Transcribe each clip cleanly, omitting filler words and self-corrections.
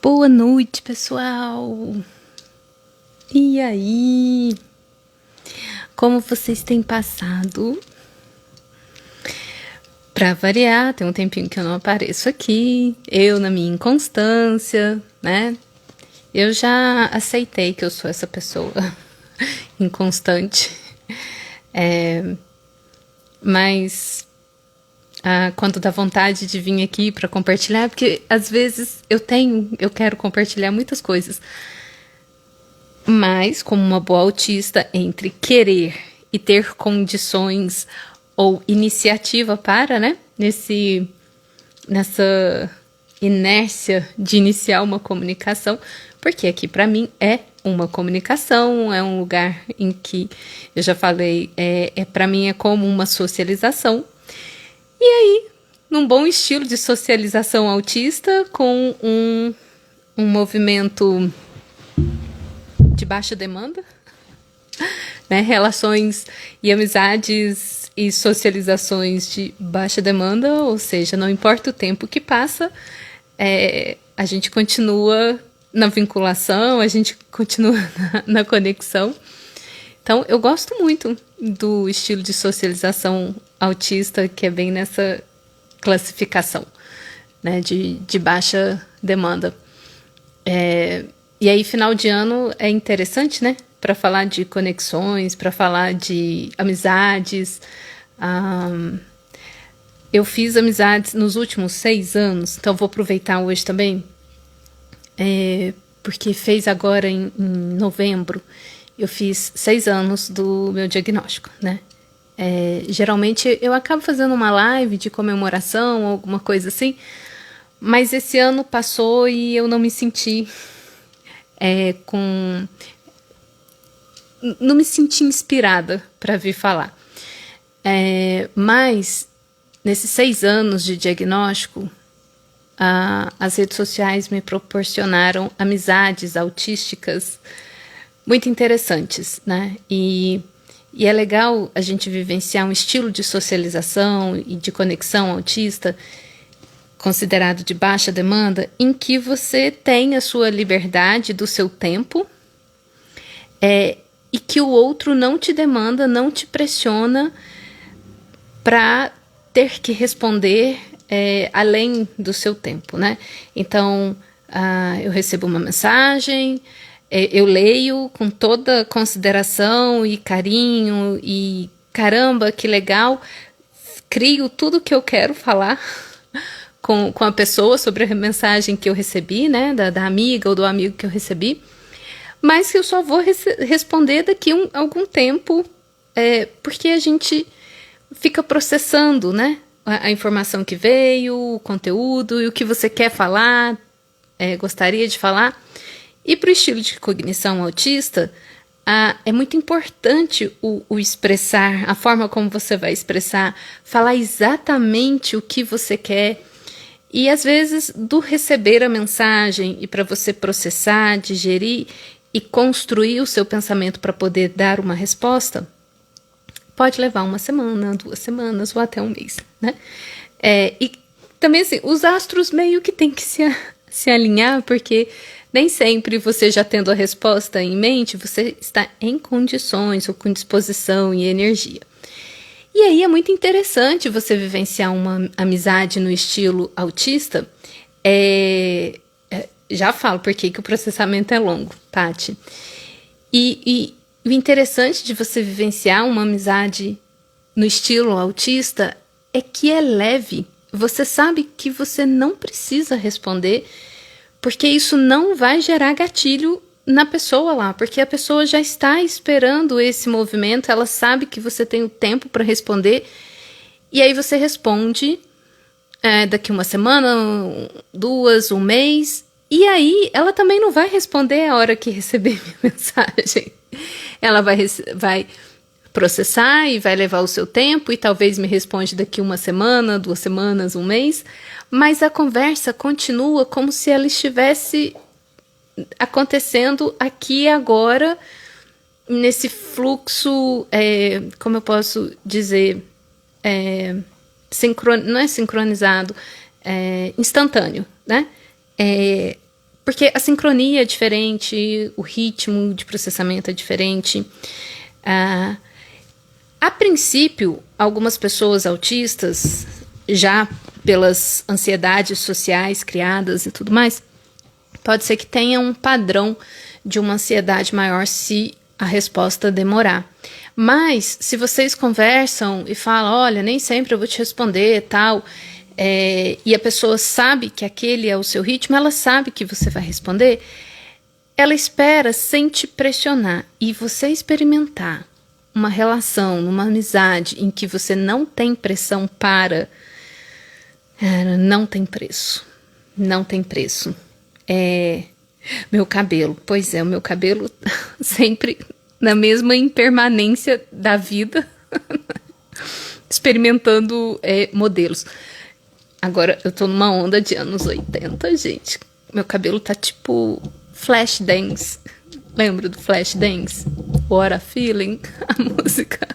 Boa noite, pessoal! E aí? Como vocês têm passado? Pra variar, tem um tempinho que eu não apareço aqui, eu na minha inconstância, né? Eu já aceitei que eu sou essa pessoa inconstante. Mas quando dá vontade de vir aqui para compartilhar, porque às vezes eu quero compartilhar muitas coisas, mas como uma boa autista, entre querer e ter condições ou iniciativa para, né, nessa inércia de iniciar uma comunicação, porque aqui para mim é uma comunicação, é um lugar em que, eu já falei, para mim é como uma socialização. E aí, num bom estilo de socialização autista, com um movimento de baixa demanda, né? Relações e amizades e socializações de baixa demanda, ou seja, não importa o tempo que passa, a gente continua na vinculação, a gente continua na conexão. Então, eu gosto muito do estilo de socialização autista, que é bem nessa classificação, né, de baixa demanda. E aí, final de ano é interessante, né, para falar de conexões, para falar de amizades. Eu fiz amizades nos últimos 6 anos, então vou aproveitar hoje também, porque fez agora em novembro, eu fiz 6 anos do meu diagnóstico, né? Geralmente eu acabo fazendo uma live de comemoração, alguma coisa assim, mas esse ano passou e eu não me senti não me senti inspirada para vir falar. Mas nesses 6 anos de diagnóstico, as redes sociais me proporcionaram amizades autísticas muito interessantes, né? E é legal a gente vivenciar um estilo de socialização e de conexão autista considerado de baixa demanda, em que você tem a sua liberdade do seu tempo, e que o outro não te demanda, não te pressiona para ter que responder além do seu tempo, né? Então, eu recebo uma mensagem, eu leio com toda consideração e carinho e caramba, que legal, crio tudo que eu quero falar com a pessoa sobre a mensagem que eu recebi, né, da amiga ou do amigo que eu recebi, mas que eu só vou responder daqui algum tempo, porque a gente fica processando, né, a informação que veio, o conteúdo e o que você quer falar, gostaria de falar. E para o estilo de cognição autista, é muito importante o expressar, a forma como você vai expressar, falar exatamente o que você quer. E às vezes, do receber a mensagem e para você processar, digerir e construir o seu pensamento para poder dar uma resposta, pode levar 1 semana, 2 semanas ou até 1 mês, né? E também assim, os astros meio que tem que se alinhar, porque nem sempre você já tendo a resposta em mente, você está em condições ou com disposição e energia. E aí é muito interessante você vivenciar uma amizade no estilo autista. Já falo porque que o processamento é longo, Tati. E o interessante de você vivenciar uma amizade no estilo autista é que é leve. Você sabe que você não precisa responder, porque isso não vai gerar gatilho na pessoa lá, porque a pessoa já está esperando esse movimento, ela sabe que você tem o tempo para responder, e aí você responde daqui 1 semana, 2, 1 mês, e aí ela também não vai responder a hora que receber minha mensagem. Ela vai processar e vai levar o seu tempo, e talvez me responde daqui 1 semana, 2 semanas, 1 mês, mas a conversa continua como se ela estivesse acontecendo aqui e agora, nesse fluxo, como eu posso dizer, não é sincronizado, instantâneo, né? porque a sincronia é diferente, o ritmo de processamento é diferente. A princípio, algumas pessoas autistas, já pelas ansiedades sociais criadas e tudo mais, pode ser que tenha um padrão de uma ansiedade maior se a resposta demorar. Mas, se vocês conversam e falam, olha, nem sempre eu vou te responder, tal, e a pessoa sabe que aquele é o seu ritmo, ela sabe que você vai responder, ela espera sem te pressionar. E você experimentar uma relação, uma amizade em que você não tem pressão para... não tem preço. Não tem preço. Meu cabelo. Pois é, o meu cabelo sempre na mesma impermanência da vida, experimentando modelos. Agora, eu tô numa onda de anos 80, gente. Meu cabelo tá tipo Flashdance. Lembra do Flashdance? What a Feeling? A música.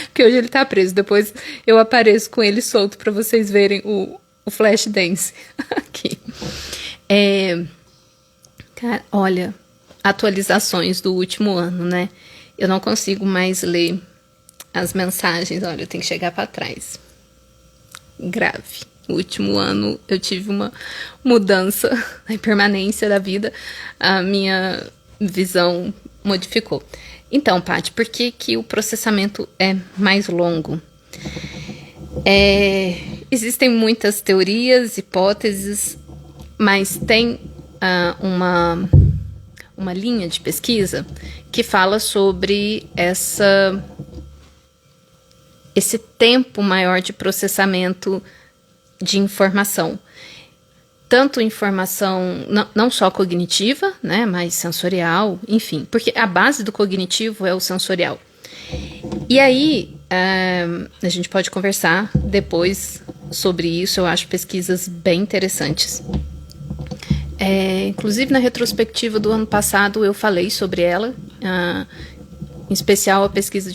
Porque hoje ele tá preso. Depois eu apareço com ele solto pra vocês verem o Flashdance aqui. Cara, olha, atualizações do último ano, né? Eu não consigo mais ler as mensagens. Olha, eu tenho que chegar pra trás. Grave. No último ano eu tive uma mudança na impermanência da vida. A minha visão modificou. Então, Paty, por que que o processamento é mais longo? Existem muitas teorias, hipóteses, mas tem uma linha de pesquisa que fala sobre esse tempo maior de processamento de informação. Tanto informação não só cognitiva, né, mas sensorial, enfim. Porque a base do cognitivo é o sensorial. E aí, a gente pode conversar depois sobre isso. Eu acho pesquisas bem interessantes. Inclusive, na retrospectiva do ano passado, eu falei sobre ela. Em especial, a pesquisa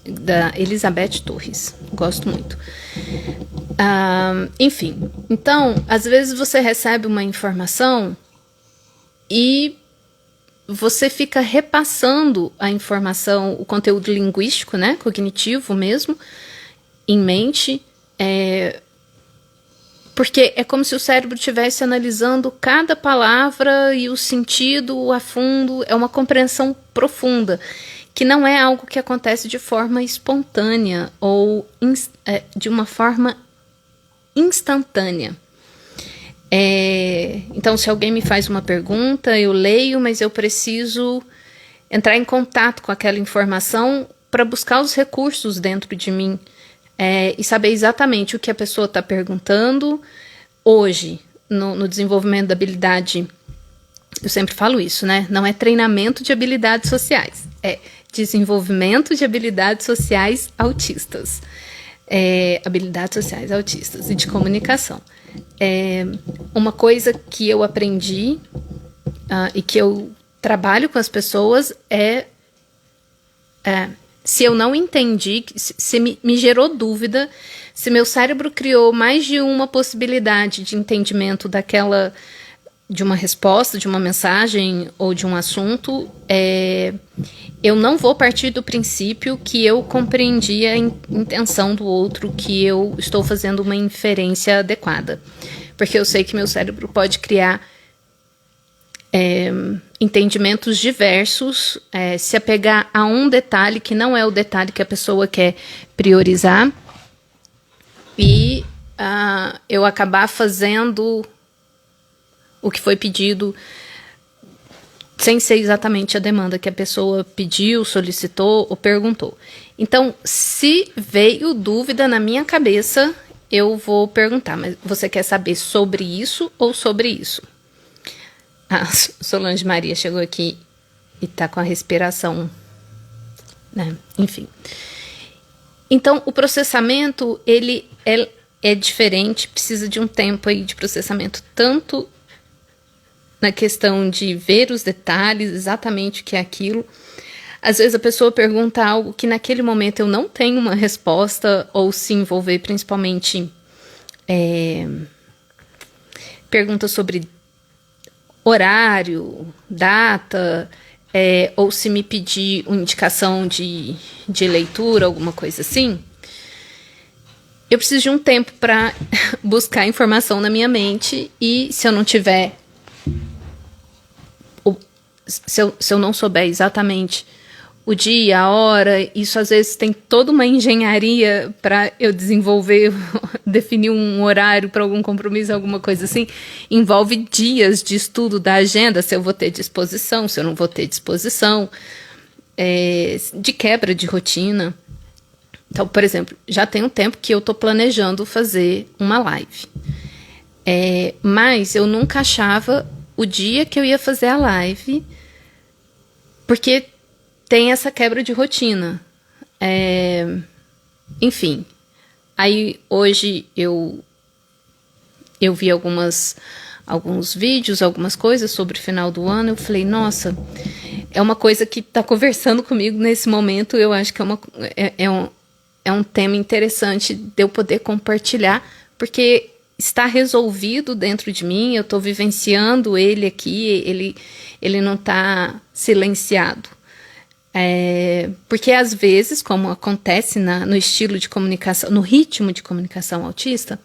da Elizabeth Torres. Gosto muito. Enfim, então, às vezes você recebe uma informação e você fica repassando a informação, o conteúdo linguístico, né, cognitivo mesmo, em mente, porque é como se o cérebro estivesse analisando cada palavra e o sentido a fundo. É uma compreensão profunda, que não é algo que acontece de forma espontânea ou de uma forma instantânea. Então, se alguém me faz uma pergunta, eu leio, mas eu preciso entrar em contato com aquela informação para buscar os recursos dentro de mim e saber exatamente o que a pessoa está perguntando. Hoje, no desenvolvimento da habilidade, eu sempre falo isso, né? Não é treinamento de habilidades sociais, é desenvolvimento de habilidades sociais autistas. Habilidades sociais autistas e de comunicação. Uma coisa que eu aprendi e que eu trabalho com as pessoas se eu não entendi, se me gerou dúvida, se meu cérebro criou mais de uma possibilidade de entendimento de uma resposta, de uma mensagem ou de um assunto, eu não vou partir do princípio que eu compreendi a intenção do outro, que eu estou fazendo uma inferência adequada. Porque eu sei que meu cérebro pode criar entendimentos diversos, se apegar a um detalhe que não é o detalhe que a pessoa quer priorizar, e eu acabar fazendo o que foi pedido sem ser exatamente a demanda que a pessoa pediu, solicitou ou perguntou. Então, se veio dúvida na minha cabeça, eu vou perguntar, mas você quer saber sobre isso ou sobre isso? A Solange Maria chegou aqui e tá com a respiração, né? Enfim. Então, o processamento, ele é diferente, precisa de um tempo aí de processamento, tanto na questão de ver os detalhes, exatamente o que é aquilo. Às vezes a pessoa pergunta algo que naquele momento eu não tenho uma resposta, ou se envolver principalmente perguntas sobre horário, data, ou se me pedir uma indicação de leitura, alguma coisa assim, eu preciso de um tempo para buscar informação na minha mente, e se eu não tiver, se eu não souber exatamente o dia, a hora, isso às vezes tem toda uma engenharia para eu desenvolver, definir um horário para algum compromisso, alguma coisa assim, envolve dias de estudo da agenda, se eu vou ter disposição, se eu não vou ter disposição, de quebra de rotina. Então, por exemplo, já tem um tempo que eu estou planejando fazer uma live, mas eu nunca achava o dia que eu ia fazer a live, porque tem essa quebra de rotina. Enfim, aí hoje eu vi alguns vídeos, algumas coisas sobre o final do ano. Eu falei, nossa, é uma coisa que está conversando comigo nesse momento. Eu acho que é um tema interessante de eu poder compartilhar, porque está resolvido dentro de mim, eu estou vivenciando ele aqui, ele não está silenciado. Porque às vezes, como acontece no estilo de comunicação, no ritmo de comunicação autista,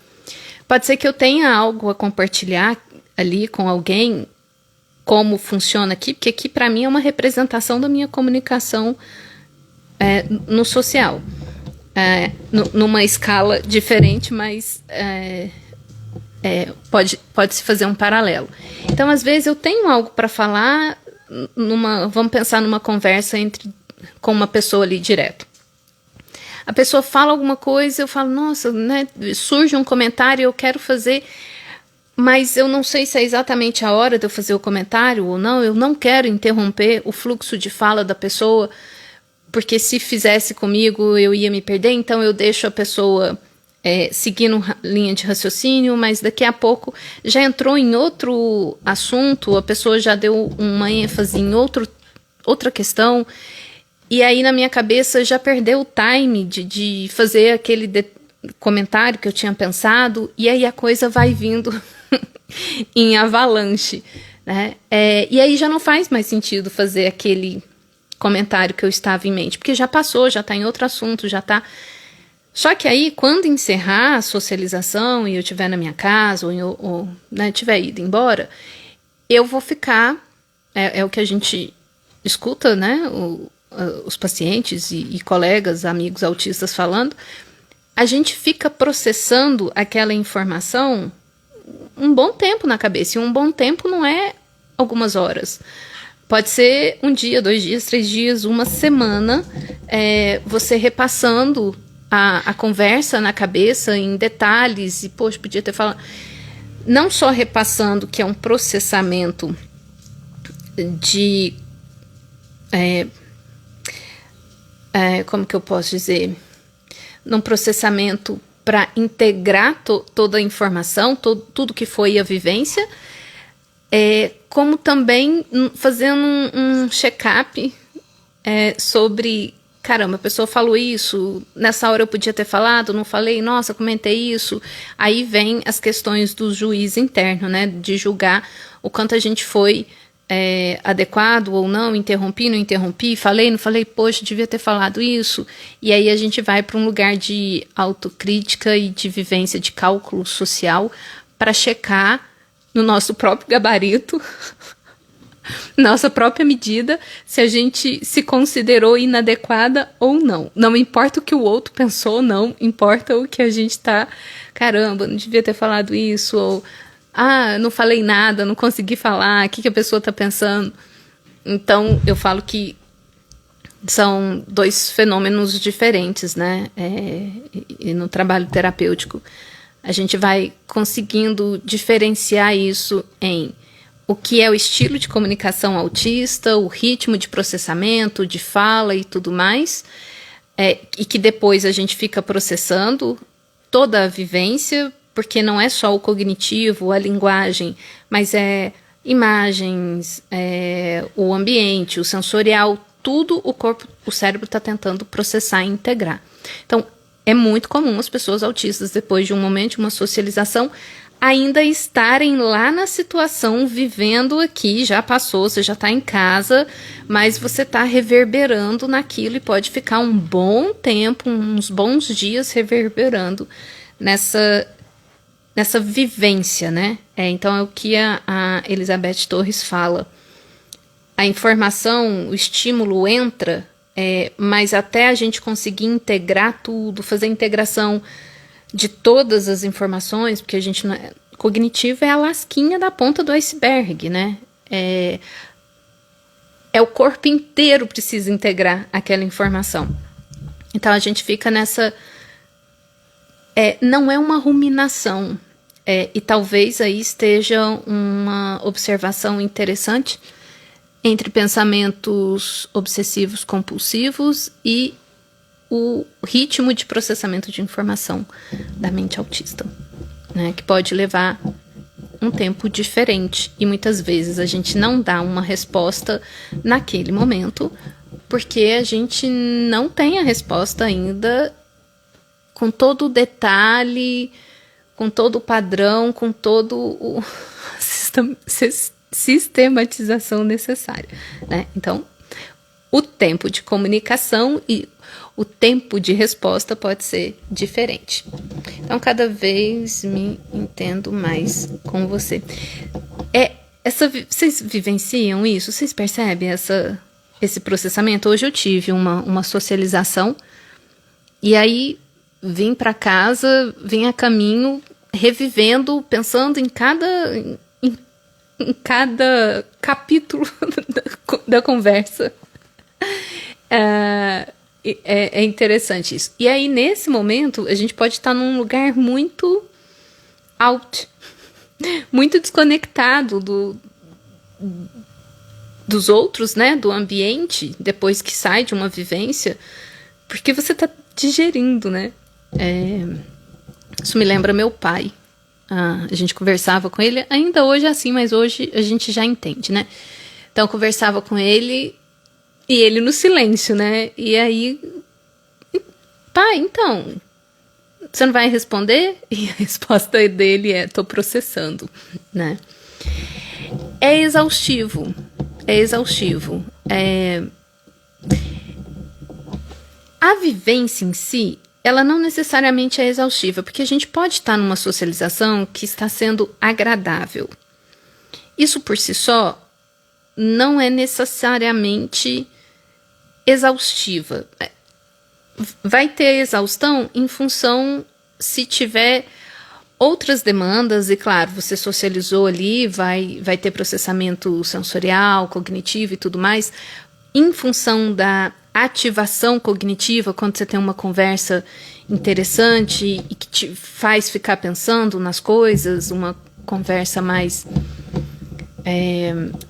pode ser que eu tenha algo a compartilhar ali com alguém, como funciona aqui, porque aqui para mim é uma representação da minha comunicação no social, numa escala diferente, mas pode-se fazer um paralelo. Então, às vezes eu tenho algo para falar, vamos pensar numa conversa com uma pessoa ali direto. A pessoa fala alguma coisa, eu falo, nossa, né, surge um comentário, eu quero fazer, mas eu não sei se é exatamente a hora de eu fazer o comentário ou não. Eu não quero interromper o fluxo de fala da pessoa, porque se fizesse comigo eu ia me perder, então eu deixo a pessoa seguindo linha de raciocínio, mas daqui a pouco já entrou em outro assunto, a pessoa já deu uma ênfase em outra questão, e aí na minha cabeça já perdeu o time de fazer aquele comentário que eu tinha pensado, e aí a coisa vai vindo em avalanche, né? E aí já não faz mais sentido fazer aquele comentário que eu estava em mente, porque já passou, já está em outro assunto, já está... Só que aí, quando encerrar a socialização e eu estiver na minha casa, ou né, tiver ido embora, eu vou ficar, é o que a gente escuta, né, os pacientes e colegas, amigos autistas falando, a gente fica processando aquela informação um bom tempo na cabeça, e um bom tempo não é algumas horas. Pode ser um dia, 2 dias, 3 dias, uma semana, você repassando a conversa na cabeça em detalhes, e poxa, podia ter falado, não só repassando, que é um processamento de como que eu posso dizer, num processamento para integrar toda a informação, tudo que foi a vivência, como também fazendo um check-up sobre, caramba, a pessoa falou isso, nessa hora eu podia ter falado, não falei, nossa, comentei isso. Aí vem as questões do juiz interno, né, de julgar o quanto a gente foi adequado ou não, interrompi, não interrompi, falei, não falei, poxa, devia ter falado isso. E aí a gente vai para um lugar de autocrítica e de vivência de cálculo social para checar no nosso próprio gabarito, nossa própria medida, se a gente se considerou inadequada ou não. Não importa o que o outro pensou, não importa o que a gente tá, caramba, não devia ter falado isso, ou não falei nada, não consegui falar, o que a pessoa tá pensando. Então, eu falo que são 2 fenômenos diferentes, né? E no trabalho terapêutico, a gente vai conseguindo diferenciar isso em o que é o estilo de comunicação autista, o ritmo de processamento, de fala e tudo mais, e que depois a gente fica processando toda a vivência, porque não é só o cognitivo, a linguagem, mas imagens, o ambiente, o sensorial, tudo o cérebro está tentando processar e integrar. Então, é muito comum as pessoas autistas, depois de um momento de uma socialização, ainda estarem lá na situação, vivendo aqui, já passou, você já está em casa, mas você está reverberando naquilo e pode ficar um bom tempo, uns bons dias reverberando nessa vivência, né? Então é o que a Elizabeth Torres fala. A informação, o estímulo entra, mas até a gente conseguir integrar tudo, fazer a integração de todas as informações, porque a gente não cognitivo é a lasquinha da ponta do iceberg, né? O corpo inteiro precisa integrar aquela informação. Então a gente fica nessa... não é uma ruminação. E talvez aí esteja uma observação interessante entre pensamentos obsessivos compulsivos e o ritmo de processamento de informação da mente autista, né, que pode levar um tempo diferente, e muitas vezes a gente não dá uma resposta naquele momento, porque a gente não tem a resposta ainda com todo o detalhe, com todo o padrão, com todo o sistematização necessária, né? Então, o tempo de comunicação e o tempo de resposta pode ser diferente. Então, cada vez me entendo mais com você. Vocês vivenciam isso? Vocês percebem esse processamento? Hoje eu tive uma socialização e aí vim para casa, vim a caminho, revivendo, pensando em cada capítulo da conversa. É interessante isso. E aí, nesse momento, a gente pode estar num lugar muito out, muito desconectado dos outros, né? Do ambiente, depois que sai de uma vivência, porque você está digerindo, né? Isso me lembra meu pai. A gente conversava com ele, ainda hoje é assim, mas hoje a gente já entende, né? Então, eu conversava com ele e ele no silêncio, né? E aí, pai, então, você não vai responder? E a resposta dele é, tô processando, né? É exaustivo. A vivência em si, ela não necessariamente é exaustiva, porque a gente pode estar numa socialização que está sendo agradável. Isso por si só não é necessariamente exaustiva. Vai ter exaustão em função se tiver outras demandas, e claro, você socializou ali, vai ter processamento sensorial, cognitivo e tudo mais, em função da ativação cognitiva, quando você tem uma conversa interessante e que te faz ficar pensando nas coisas, uma conversa mais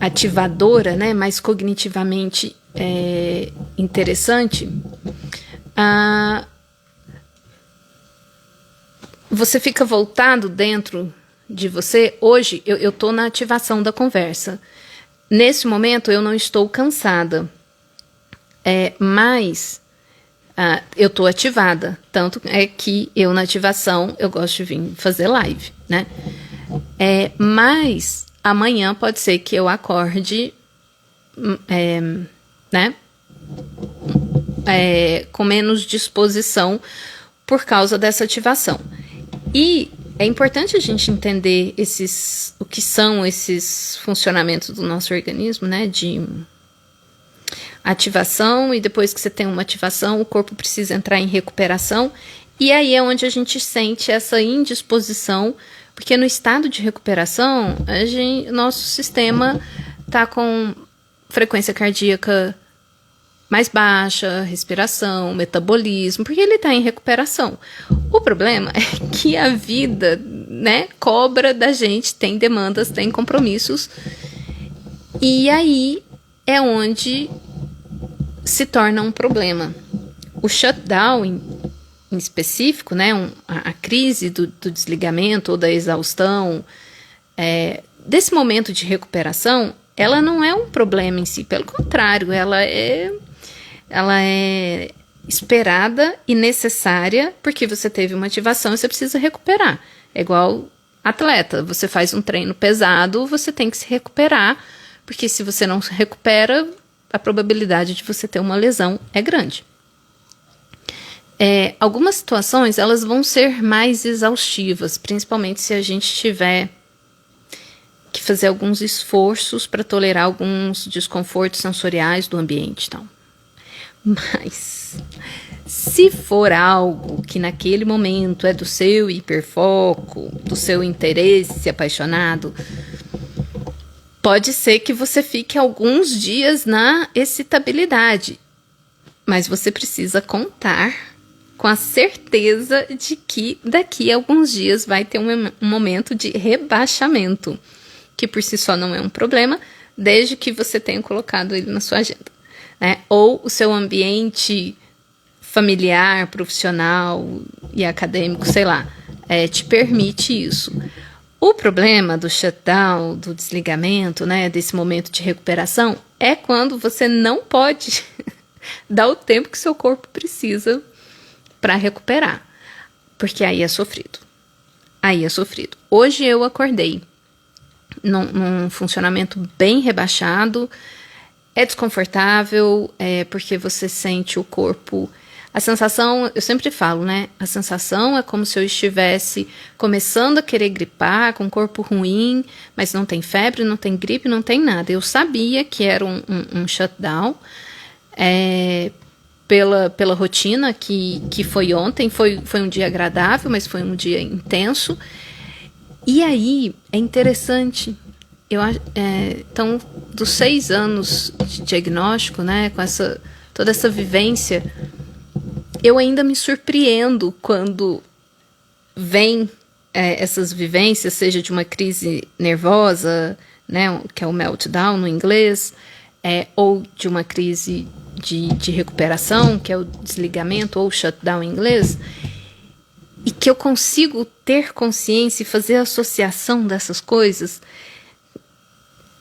ativadora, né, mais cognitivamente interessante, você fica voltado dentro de você. Hoje eu estou na ativação da conversa. Nesse momento eu não estou cansada, mas eu estou ativada. Tanto é que eu na ativação eu gosto de vir fazer live, né? Mas amanhã pode ser que eu acorde, né? Com menos disposição por causa dessa ativação. E é importante a gente entender o que são esses funcionamentos do nosso organismo, né? De ativação, e depois que você tem uma ativação, o corpo precisa entrar em recuperação. E aí é onde a gente sente essa indisposição, porque no estado de recuperação, nosso sistema está com frequência cardíaca mais baixa, respiração, metabolismo, porque ele está em recuperação. O problema é que a vida, né, cobra da gente, tem demandas, tem compromissos, e aí é onde se torna um problema. O shutdown em específico, né, a crise do desligamento ou da exaustão, desse momento de recuperação, ela não é um problema em si, pelo contrário, ela é esperada e necessária, porque você teve uma ativação e você precisa recuperar. É igual atleta. Você faz um treino pesado, você tem que se recuperar, porque se você não se recupera, a probabilidade de você ter uma lesão é grande. Algumas situações, elas vão ser mais exaustivas, principalmente se a gente tiver que fazer alguns esforços para tolerar alguns desconfortos sensoriais do ambiente e tal. Mas, se for algo que naquele momento é do seu hiperfoco, do seu interesse apaixonado, pode ser que você fique alguns dias na excitabilidade, mas você precisa contar com a certeza de que daqui a alguns dias vai ter um momento de rebaixamento, que por si só não é um problema, desde que você tenha colocado ele na sua agenda, né? Ou o seu ambiente familiar, profissional e acadêmico, sei lá, te permite isso. O problema do shutdown, do desligamento, né, desse momento de recuperação, é quando você não pode dar o tempo que seu corpo precisa para recuperar, porque aí é sofrido. Hoje eu acordei num funcionamento bem rebaixado, é desconfortável, porque você sente o corpo. A sensação, eu sempre falo, né? A sensação é como se eu estivesse começando a querer gripar, com o corpo ruim, mas não tem febre, não tem gripe, não tem nada. Eu sabia que era um shutdown, pela rotina que foi ontem. Foi um dia agradável, mas foi um dia intenso. E aí, é interessante, então, dos 6 anos de diagnóstico, né, com toda essa vivência, eu ainda me surpreendo quando vem essas vivências, seja de uma crise nervosa, né, que é o meltdown no inglês, ou de uma crise de recuperação, que é o desligamento ou shutdown em inglês, e que eu consigo ter consciência e fazer a associação dessas coisas.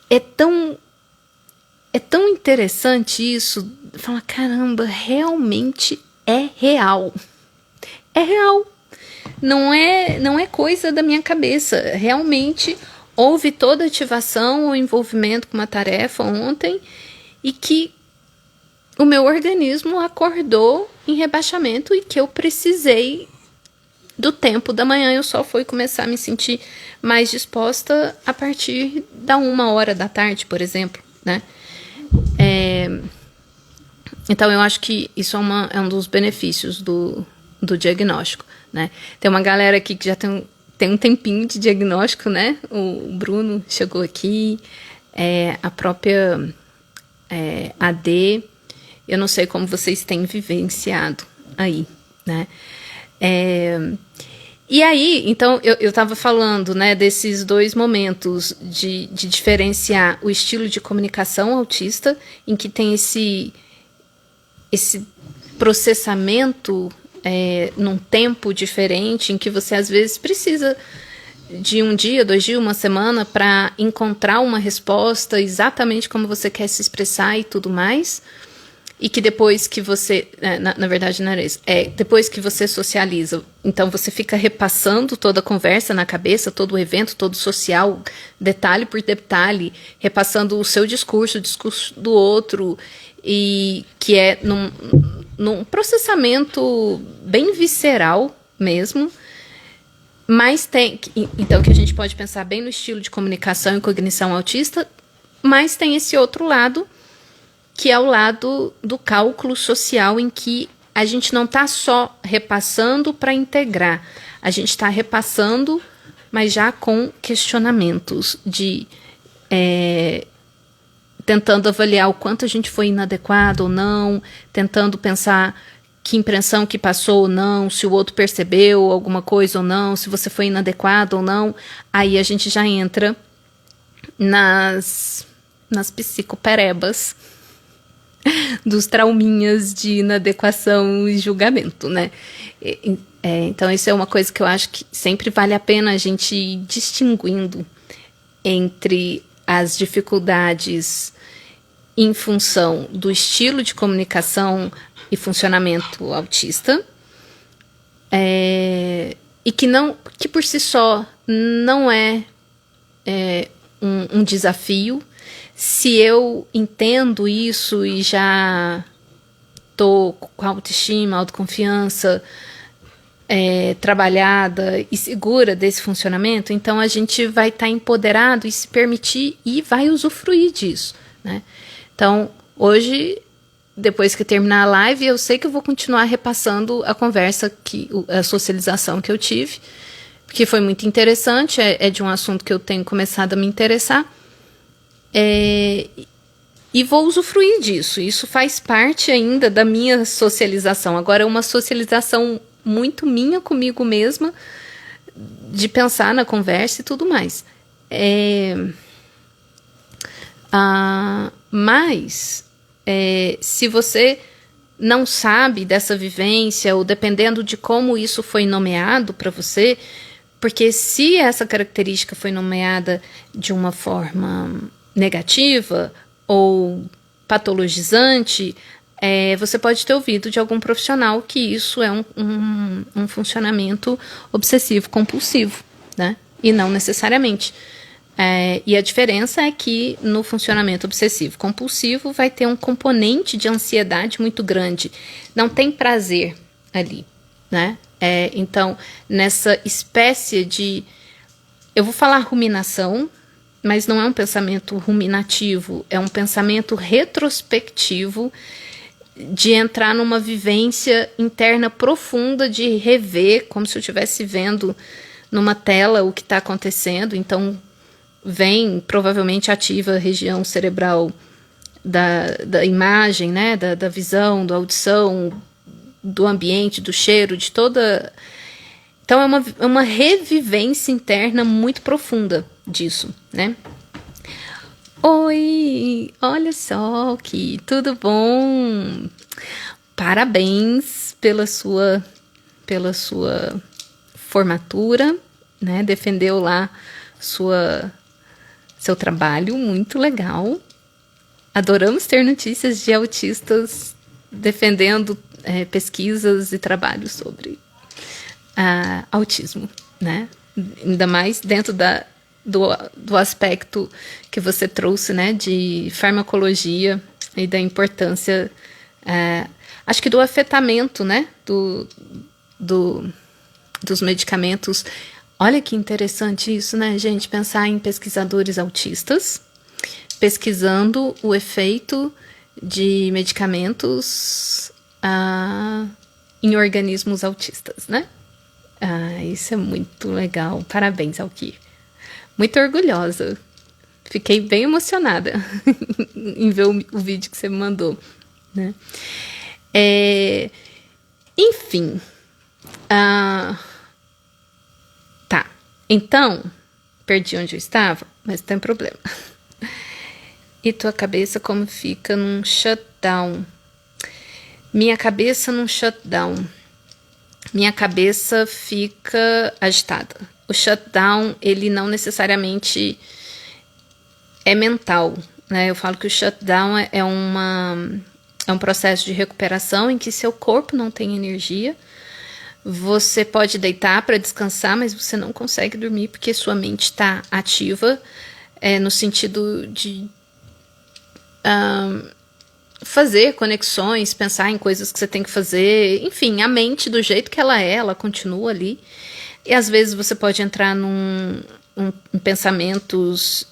É tão interessante isso, falar, caramba, realmente é real. É real. Não é coisa da minha cabeça. Realmente houve toda a ativação ou envolvimento com uma tarefa ontem e que o meu organismo acordou em rebaixamento e que eu precisei do tempo da manhã. Eu só fui começar a me sentir mais disposta a partir da 1h da tarde, por exemplo, né? Então eu acho que isso é um dos benefícios do diagnóstico, né? Tem uma galera aqui que já tem um tempinho de diagnóstico, né? O Bruno chegou aqui, a própria AD. Eu não sei como vocês têm vivenciado aí, né? E aí, então, eu estava falando, né, desses 2 momentos de diferenciar o estilo de comunicação autista, em que tem esse processamento num tempo diferente, em que você às vezes precisa de 1 dia, 2 dias, 1 semana para encontrar uma resposta exatamente como você quer se expressar e tudo mais. E que depois que você, na verdade não era isso, depois que você socializa, então você fica repassando toda a conversa na cabeça, todo o evento, todo o social, detalhe por detalhe, repassando o seu discurso, o discurso do outro, e que é num processamento bem visceral mesmo, mas então que a gente pode pensar bem no estilo de comunicação e cognição autista, mas tem esse outro lado, que é o lado do cálculo social, em que a gente não está só repassando para integrar, a gente está repassando, mas já com questionamentos, tentando avaliar o quanto a gente foi inadequado ou não, tentando pensar que impressão que passou ou não, se o outro percebeu alguma coisa ou não, se você foi inadequado ou não. Aí a gente já entra nas psicoperebas dos trauminhas de inadequação e julgamento, né? Então isso é uma coisa que eu acho que sempre vale a pena a gente ir distinguindo entre as dificuldades em função do estilo de comunicação e funcionamento autista, e que por si só não é um desafio. Se eu entendo isso e já tô com autoestima, autoconfiança trabalhada e segura desse funcionamento, então a gente vai estar empoderado e se permitir e vai usufruir disso, né? Então, hoje, depois que terminar a live, eu sei que eu vou continuar repassando a conversa, a socialização que eu tive, porque foi muito interessante, é de um assunto que eu tenho começado a me interessar, e vou usufruir disso. Isso faz parte ainda da minha socialização. Agora, é uma socialização muito minha comigo mesma, de pensar na conversa e tudo mais. Mas, se você não sabe dessa vivência, ou dependendo de como isso foi nomeado para você, porque se essa característica foi nomeada de uma forma negativa ou patologizante, você pode ter ouvido de algum profissional que isso é um funcionamento obsessivo-compulsivo, né? E não necessariamente. E a diferença é que no funcionamento obsessivo-compulsivo vai ter um componente de ansiedade muito grande. Não tem prazer ali, né? Então, nessa espécie de... Eu vou falar ruminação, mas não é um pensamento ruminativo, é um pensamento retrospectivo de entrar numa vivência interna profunda, de rever, como se eu estivesse vendo numa tela o que está acontecendo. Então, provavelmente ativa a região cerebral da imagem, né, da visão, da audição, do ambiente, do cheiro, de toda... Então, é uma revivência interna muito profunda disso, né? Oi, olha só que tudo bom? Parabéns pela sua formatura, né? Defendeu lá seu trabalho, muito legal. Adoramos ter notícias de autistas defendendo pesquisas e trabalhos sobre autismo, né? Ainda mais dentro do aspecto que você trouxe, né, de farmacologia e da importância, acho que do afetamento, né, dos medicamentos. Olha que interessante isso, né, gente, pensar em pesquisadores autistas pesquisando o efeito de medicamentos em organismos autistas, né? Isso é muito legal. Parabéns, Alquir. Muito orgulhosa. Fiquei bem emocionada em ver o vídeo que você me mandou, né? Enfim. Tá. Então, perdi onde eu estava, mas não tem problema. E tua cabeça como fica num shutdown? Minha cabeça num shutdown. Minha cabeça fica agitada. O shutdown, ele não necessariamente é mental, né? Eu falo que o shutdown é um processo de recuperação em que seu corpo não tem energia. Você pode deitar para descansar, mas você não consegue dormir porque sua mente está ativa, no sentido de fazer conexões, pensar em coisas que você tem que fazer. Enfim, a mente, do jeito que ela continua ali. E às vezes você pode entrar em pensamentos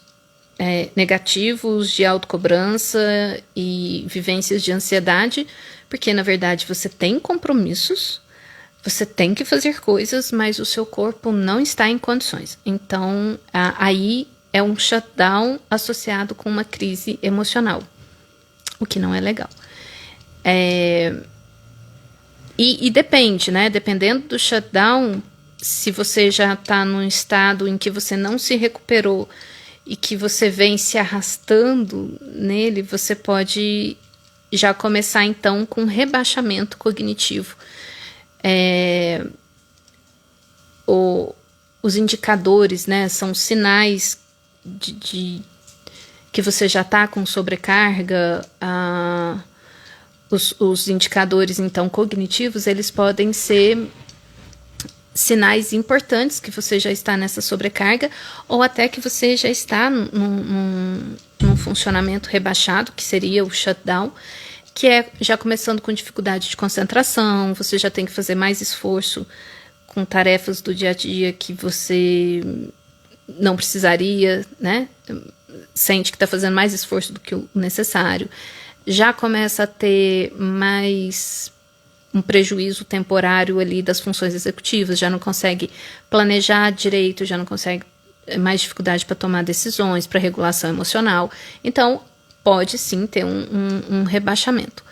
negativos, de autocobrança e vivências de ansiedade, porque na verdade você tem compromissos, você tem que fazer coisas, mas o seu corpo não está em condições. Então, aí é um shutdown associado com uma crise emocional, o que não é legal. E depende, né? Dependendo do shutdown, se você já está num estado em que você não se recuperou e que você vem se arrastando nele, você pode já começar então com rebaixamento cognitivo. Os indicadores, né, são sinais de que você já está com sobrecarga. Os indicadores, então, cognitivos, eles podem ser sinais importantes que você já está nessa sobrecarga, ou até que você já está num funcionamento rebaixado, que seria o shutdown, que é já começando com dificuldade de concentração, você já tem que fazer mais esforço com tarefas do dia a dia que você não precisaria, né? Sente que está fazendo mais esforço do que o necessário. Já começa a ter mais um prejuízo temporário ali das funções executivas, já não consegue planejar direito, já não consegue mais dificuldade para tomar decisões, para regulação emocional. Então, pode sim ter um rebaixamento.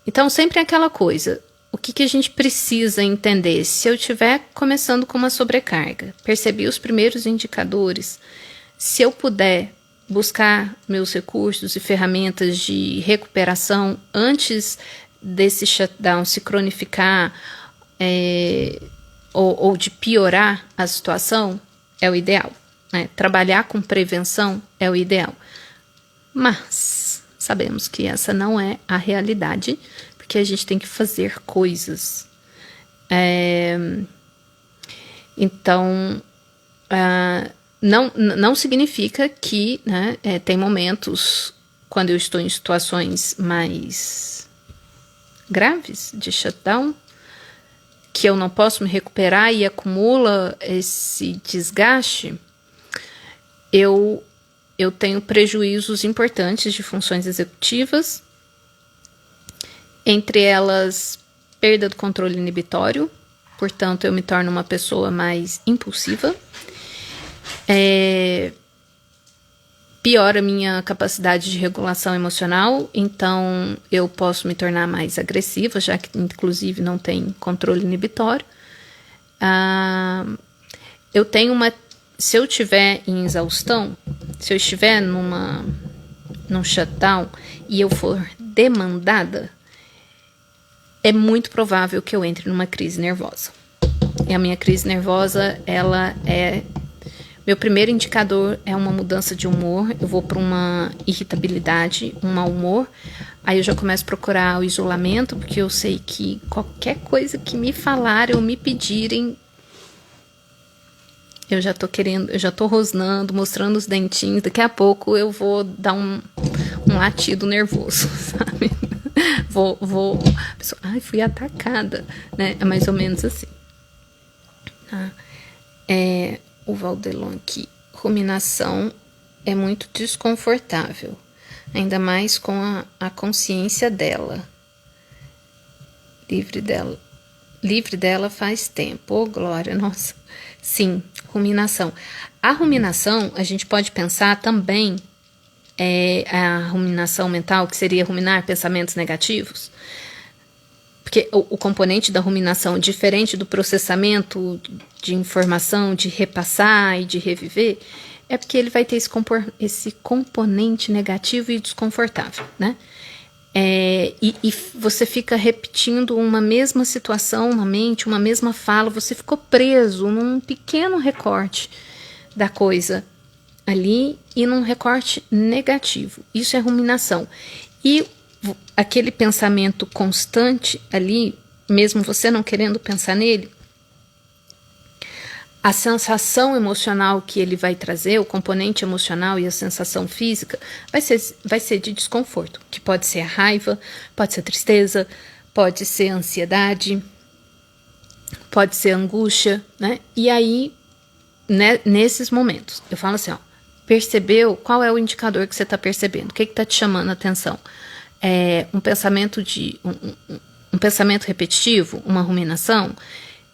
Então, sempre é aquela coisa. O que a gente precisa entender? Se eu estiver começando com uma sobrecarga, percebi os primeiros indicadores, se eu puder buscar meus recursos e ferramentas de recuperação antes desse shutdown se cronificar ou de piorar a situação, é o ideal. Né? Trabalhar com prevenção é o ideal. Mas sabemos que essa não é a realidade, porque a gente tem que fazer coisas. Então, não significa que, né, tem momentos, quando eu estou em situações mais graves de shutdown, que eu não posso me recuperar e acumula esse desgaste, eu tenho prejuízos importantes de funções executivas, entre elas perda do controle inibitório, portanto eu me torno uma pessoa mais impulsiva, piora a minha capacidade de regulação emocional, então eu posso me tornar mais agressiva, já que inclusive não tem controle inibitório. Eu tenho se eu estiver em exaustão, se eu estiver num shutdown e eu for demandada, é muito provável que eu entre numa crise nervosa. E a minha crise nervosa, meu primeiro indicador é uma mudança de humor, eu vou para uma irritabilidade, um mau humor, aí eu já começo a procurar o isolamento, porque eu sei que qualquer coisa que me falarem ou me pedirem, eu já tô rosnando, mostrando os dentinhos, daqui a pouco eu vou dar um latido nervoso, sabe? A pessoa, fui atacada, né? É mais ou menos assim. Tá? O Valdelon aqui, ruminação é muito desconfortável, ainda mais com a consciência dela. Livre dela faz tempo. Oh, glória, nossa. Sim, ruminação. A ruminação, a gente pode pensar também a ruminação mental, que seria ruminar pensamentos negativos. Porque o componente da ruminação, diferente do processamento de informação, de repassar e de reviver, é porque ele vai ter esse componente negativo e desconfortável, né? E você fica repetindo uma mesma situação na mente, uma mesma fala, você ficou preso num pequeno recorte da coisa ali e num recorte negativo. Isso é ruminação. E aquele pensamento constante ali, mesmo você não querendo pensar nele, a sensação emocional que ele vai trazer, o componente emocional e a sensação física, vai ser de desconforto, que pode ser a raiva, pode ser a tristeza, pode ser a ansiedade, pode ser a angústia, né? E aí, né, nesses momentos, eu falo assim, percebeu? Qual é o indicador que você está percebendo? O que está te chamando a atenção? Um pensamento um pensamento repetitivo, uma ruminação,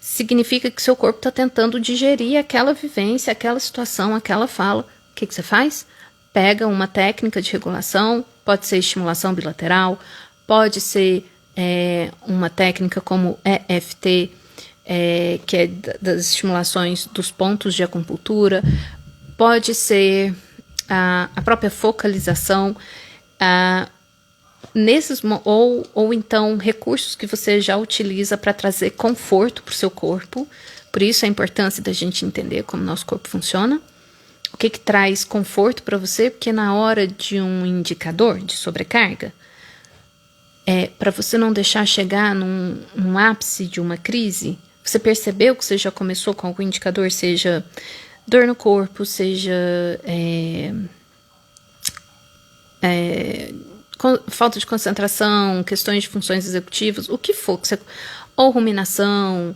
significa que seu corpo está tentando digerir aquela vivência, aquela situação, aquela fala. O que você faz? Pega uma técnica de regulação, pode ser estimulação bilateral, pode ser uma técnica como EFT, que é das estimulações dos pontos de acupuntura, pode ser a própria focalização, ou então recursos que você já utiliza para trazer conforto para o seu corpo. Por isso a importância da gente entender como nosso corpo funciona. O que traz conforto para você? Porque na hora de um indicador de sobrecarga, para você não deixar chegar num ápice de uma crise. Você percebeu que você já começou com algum indicador, seja dor no corpo, seja falta de concentração, questões de funções executivas, o que for, ou ruminação,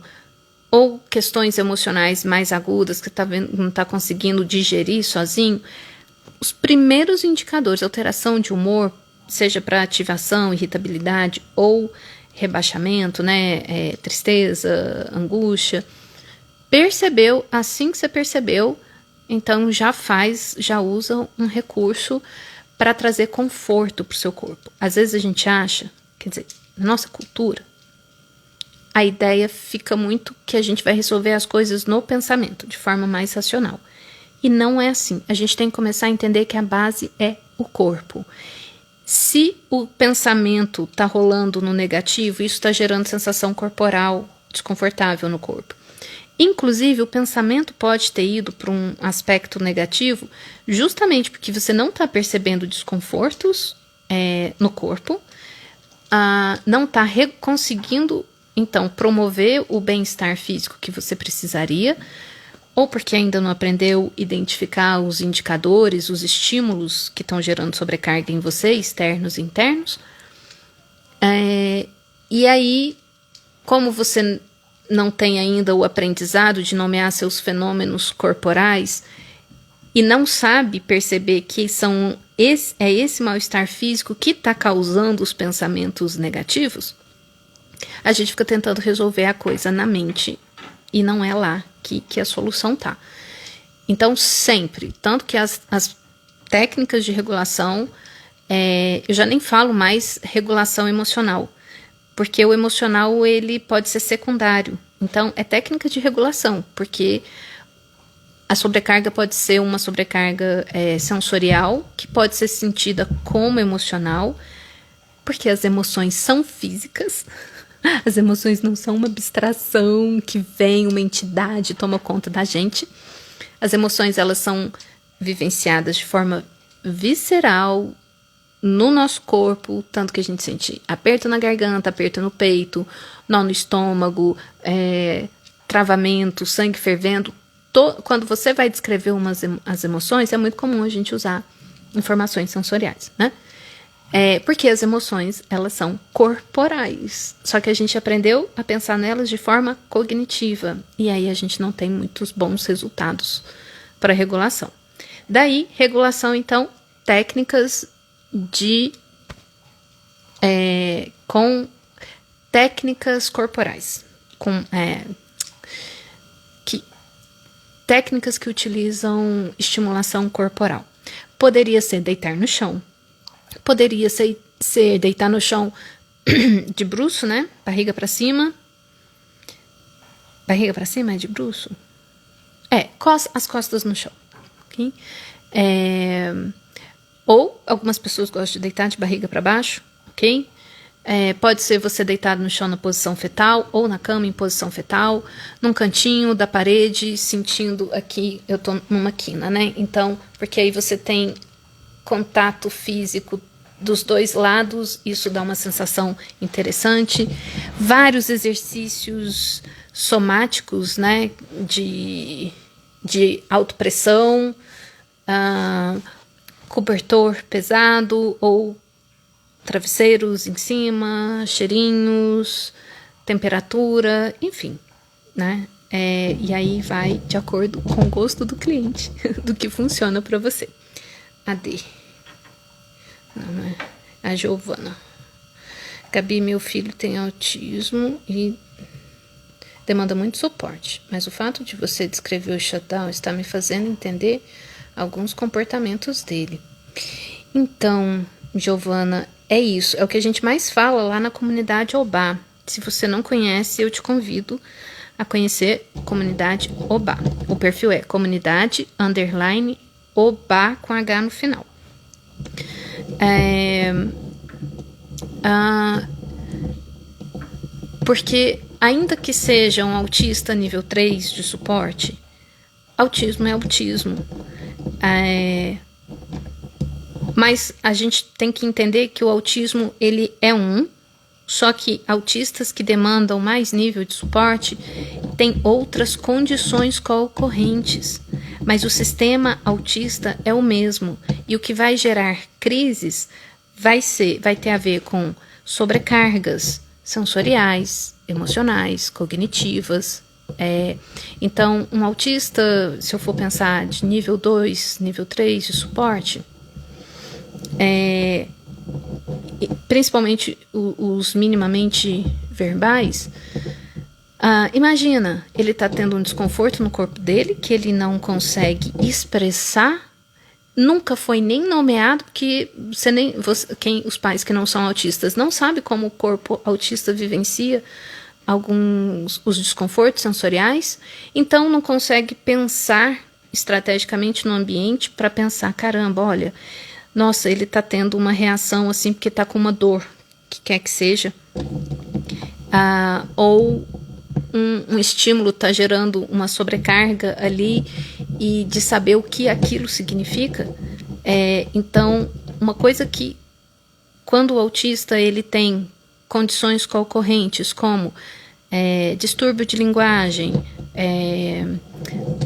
ou questões emocionais mais agudas que não está conseguindo digerir sozinho. Os primeiros indicadores, alteração de humor, seja para ativação, irritabilidade ou rebaixamento, né, tristeza, angústia, percebeu, assim que você percebeu, então já usa um recurso para trazer conforto para o seu corpo. Às vezes a gente acha, quer dizer, na nossa cultura, a ideia fica muito que a gente vai resolver as coisas no pensamento, de forma mais racional. E não é assim. A gente tem que começar a entender que a base é o corpo. Se o pensamento está rolando no negativo, isso está gerando sensação corporal desconfortável no corpo. Inclusive, o pensamento pode ter ido para um aspecto negativo justamente porque você não está percebendo desconfortos no corpo, não está conseguindo, então, promover o bem-estar físico que você precisaria, ou porque ainda não aprendeu a identificar os indicadores, os estímulos que estão gerando sobrecarga em você, externos e internos. E aí, como você não tem ainda o aprendizado de nomear seus fenômenos corporais e não sabe perceber que é esse mal-estar físico que está causando os pensamentos negativos, a gente fica tentando resolver a coisa na mente e não é lá que a solução está. Então, sempre, tanto que as técnicas de regulação, eu já nem falo mais regulação emocional, porque o emocional ele pode ser secundário. Então, é técnica de regulação, porque a sobrecarga pode ser uma sobrecarga sensorial, que pode ser sentida como emocional, porque as emoções são físicas. As emoções não são uma abstração que vem, uma entidade toma conta da gente. As emoções, elas são vivenciadas de forma visceral no nosso corpo, tanto que a gente sente aperto na garganta, aperto no peito, nó no estômago, travamento, sangue fervendo. Quando você vai descrever as emoções, é muito comum a gente usar informações sensoriais, né? Porque as emoções, elas são corporais. Só que a gente aprendeu a pensar nelas de forma cognitiva. E aí a gente não tem muitos bons resultados para regulação. Daí, regulação, então, técnicas com técnicas corporais. Técnicas que utilizam estimulação corporal. Poderia ser deitar no chão. Poderia ser deitar no chão de bruço, né? Barriga para cima. Barriga para cima é de bruço? As costas no chão. Okay? Ou algumas pessoas gostam de deitar de barriga para baixo. Ok? Pode ser você deitado no chão na posição fetal ou na cama em posição fetal, num cantinho da parede, sentindo aqui, eu tô numa quina, né? Então, porque aí você tem contato físico dos dois lados, isso dá uma sensação interessante. Vários exercícios somáticos, né, de autopressão, cobertor pesado ou travesseiros em cima, cheirinhos, temperatura, enfim, né? E aí vai de acordo com o gosto do cliente, do que funciona para você. Não é a Giovana. Gabi, meu filho tem autismo e demanda muito suporte, mas o fato de você descrever o shutdown está me fazendo entender alguns comportamentos dele. Então, Giovana, é isso, é o que a gente mais fala lá na comunidade Obá. Se você não conhece, eu te convido a conhecer a comunidade Obá. O perfil é comunidade_Obá com H no final. Porque ainda que seja um autista nível 3 de suporte, autismo é autismo. Mas a gente tem que entender que o autismo ele é Só que autistas que demandam mais nível de suporte têm outras condições co-ocorrentes, mas o sistema autista é o mesmo, e o que vai gerar crises vai ter a ver com sobrecargas sensoriais, emocionais, cognitivas. Então, um autista, se eu for pensar de nível 2, nível 3 de suporte, principalmente os minimamente verbais, imagina, ele está tendo um desconforto no corpo dele, que ele não consegue expressar, nunca foi nem nomeado, porque os pais que não são autistas não sabem como o corpo autista vivencia os desconfortos sensoriais, então não consegue pensar estrategicamente no ambiente para pensar, caramba, olha, nossa, ele está tendo uma reação assim porque está com uma dor, que quer que seja, ou um estímulo está gerando uma sobrecarga ali, e de saber o que aquilo significa. Então, uma coisa que, quando o autista ele tem condições co-ocorrentes como distúrbio de linguagem,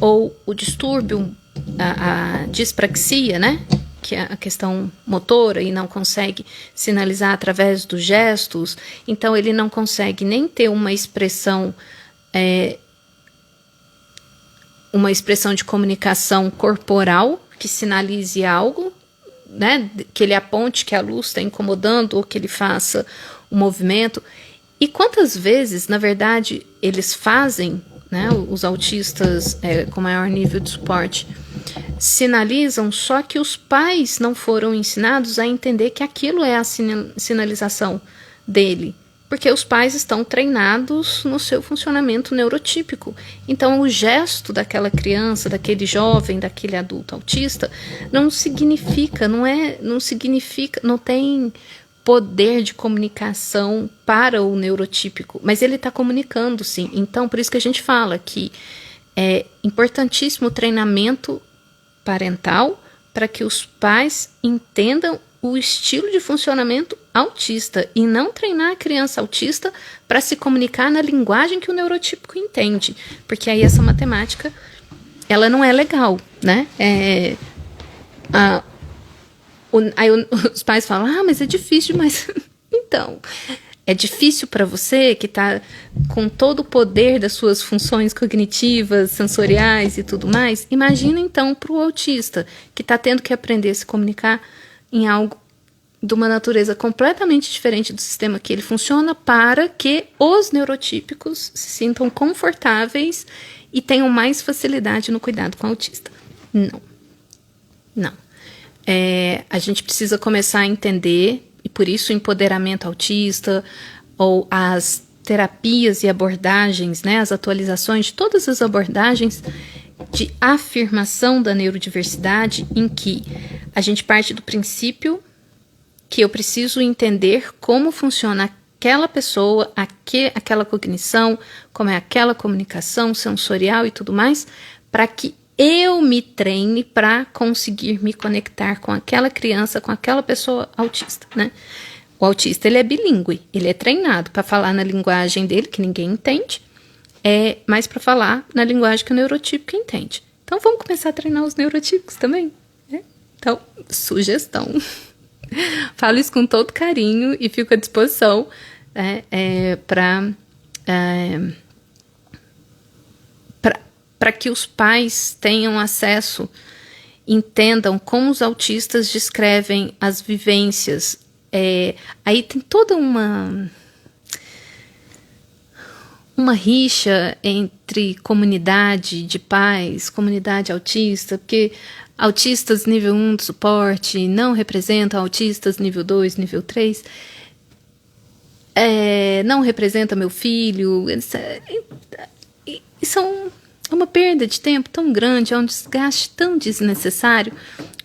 ou o distúrbio, a dispraxia, né? Que é a questão motora, e não consegue sinalizar através dos gestos, então ele não consegue nem ter uma expressão de comunicação corporal que sinalize algo, né, que ele aponte que a luz está incomodando, ou que ele faça um movimento. E quantas vezes, na verdade, eles fazem, né, os autistas com maior nível de suporte, sinalizam, só que os pais não foram ensinados a entender que aquilo é a sinalização dele, porque os pais estão treinados no seu funcionamento neurotípico. Então, o gesto daquela criança, daquele jovem, daquele adulto autista, não tem poder de comunicação para o neurotípico, mas ele está comunicando, sim. Então, por isso que a gente fala que é importantíssimo o treinamento parental para que os pais entendam o estilo de funcionamento autista e não treinar a criança autista para se comunicar na linguagem que o neurotípico entende, porque aí essa matemática ela não é legal, né? Aí os pais falam, mas é difícil, mas então, é difícil para você que está com todo o poder das suas funções cognitivas, sensoriais e tudo mais. Imagina então para o autista que está tendo que aprender a se comunicar em algo de uma natureza completamente diferente do sistema que ele funciona, para que os neurotípicos se sintam confortáveis e tenham mais facilidade no cuidado com o autista. Não. A gente precisa começar a entender, e por isso o empoderamento autista, ou as terapias e abordagens, né, as atualizações de todas as abordagens de afirmação da neurodiversidade, em que a gente parte do princípio que eu preciso entender como funciona aquela pessoa, aquela cognição, como é aquela comunicação sensorial e tudo mais, para que eu me treine para conseguir me conectar com aquela criança, com aquela pessoa autista, né? O autista, ele é bilíngue, ele é treinado para falar na linguagem dele, que ninguém entende, mas para falar na linguagem que o neurotípico entende. Então, vamos começar a treinar os neurotípicos também, né? Então, sugestão. Falo isso com todo carinho e fico à disposição, para que os pais tenham acesso, entendam como os autistas descrevem as vivências. Aí tem toda uma rixa entre comunidade de pais, comunidade autista, porque autistas nível 1 de suporte não representam autistas nível 2, nível 3, não representa meu filho. Isso é uma perda de tempo tão grande, é um desgaste tão desnecessário.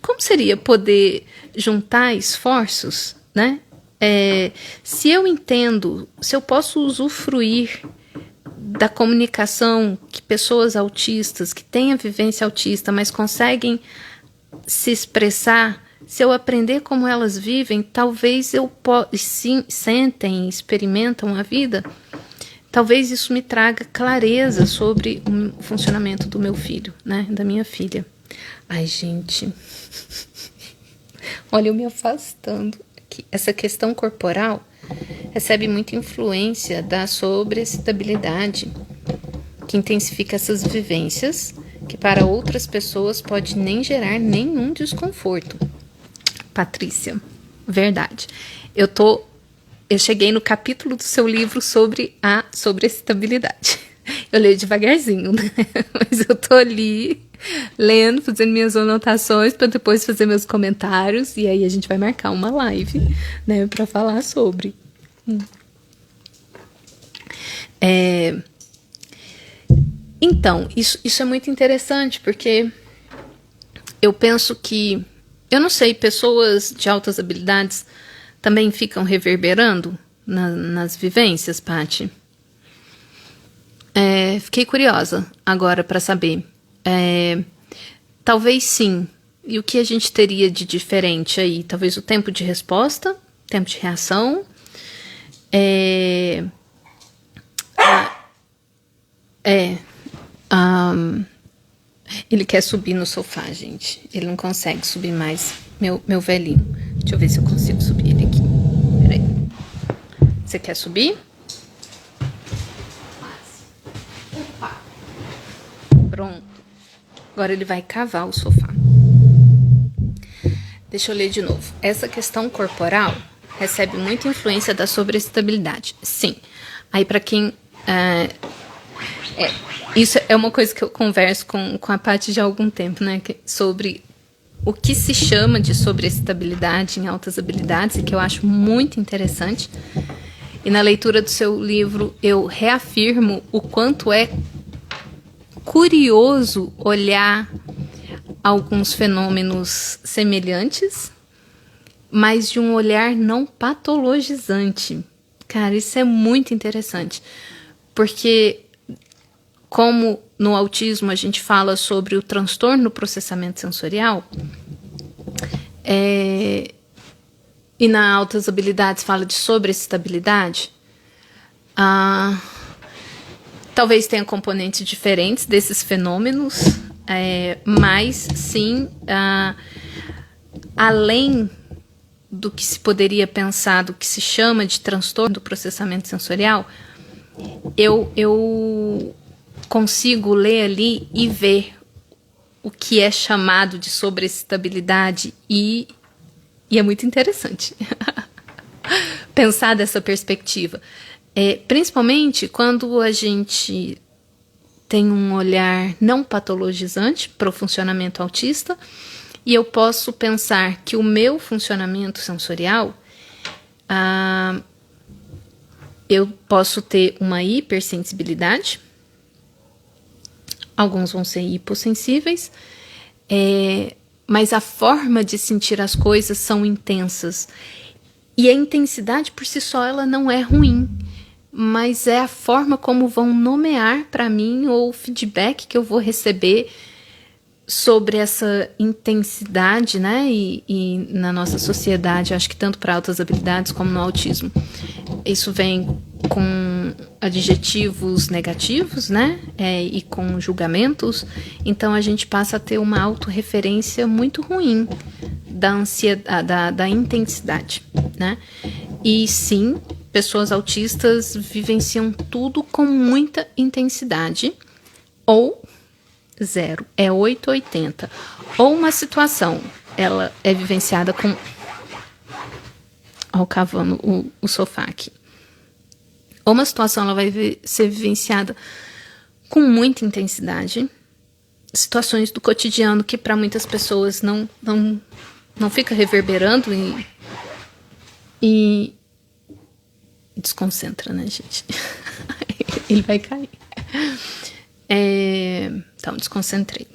Como seria poder juntar esforços, né? Se eu entendo, se eu posso usufruir da comunicação que pessoas autistas, que têm a vivência autista, mas conseguem se expressar se eu aprender como elas vivem, talvez sentem, experimentam a vida, talvez isso me traga clareza sobre o funcionamento do meu filho, né? Da minha filha. Ai, gente. Olha, eu me afastando aqui. Essa questão corporal recebe muita influência da sobreexcitabilidade, que intensifica essas vivências, que para outras pessoas pode nem gerar nenhum desconforto. Patrícia, verdade. Eu cheguei no capítulo do seu livro sobre a sobreexcitabilidade. Eu leio devagarzinho, né? Mas eu tô ali lendo, fazendo minhas anotações para depois fazer meus comentários, e aí a gente vai marcar uma live, né, para falar sobre. Então, isso é muito interessante, porque eu penso que, eu não sei, pessoas de altas habilidades também ficam reverberando nas vivências, Paty? Fiquei curiosa agora para saber. Talvez sim. E o que a gente teria de diferente aí? Talvez o tempo de resposta, tempo de reação. Ele quer subir no sofá, gente. Ele não consegue subir mais. Meu velhinho. Deixa eu ver se eu consigo subir ele aqui. Peraí. Você quer subir? Pronto. Agora ele vai cavar o sofá. Deixa eu ler de novo. Essa questão corporal recebe muita influência da sobreestabilidade. Sim. Aí para quem... isso é uma coisa que eu converso com a Paty de há algum tempo, né? Sobre o que se chama de sobreestabilidade em altas habilidades, e que eu acho muito interessante. E na leitura do seu livro eu reafirmo o quanto é curioso olhar alguns fenômenos semelhantes, mas de um olhar não patologizante. Cara, isso é muito interessante, porque como no autismo a gente fala sobre o transtorno do processamento sensorial, e na altas habilidades fala de sobreexcitabilidade, talvez tenha componentes diferentes desses fenômenos, mas sim, além do que se poderia pensar, do que se chama de transtorno do processamento sensorial, eu consigo ler ali e ver o que é chamado de sobreexcitabilidade, e é muito interessante pensar dessa perspectiva. Principalmente quando a gente tem um olhar não patologizante para o funcionamento autista, e eu posso pensar que o meu funcionamento sensorial, eu posso ter uma hipersensibilidade, alguns vão ser hipossensíveis, mas a forma de sentir as coisas são intensas. E a intensidade por si só ela não é ruim, mas é a forma como vão nomear para mim, ou o feedback que eu vou receber sobre essa intensidade, né? E na nossa sociedade, acho que tanto para altas habilidades como no autismo, isso vem com adjetivos negativos, né? E com julgamentos. Então a gente passa a ter uma autorreferência muito ruim da ansiedade, da intensidade, né? E sim, pessoas autistas vivenciam tudo com muita intensidade, ou zero, 880. Ou uma situação, ela é vivenciada com... Ó, cavando o sofá aqui. Ou uma situação, ela vai ser vivenciada com muita intensidade. Situações do cotidiano que para muitas pessoas não fica reverberando e desconcentra, né, gente? Ele vai cair. Então, desconcentrei.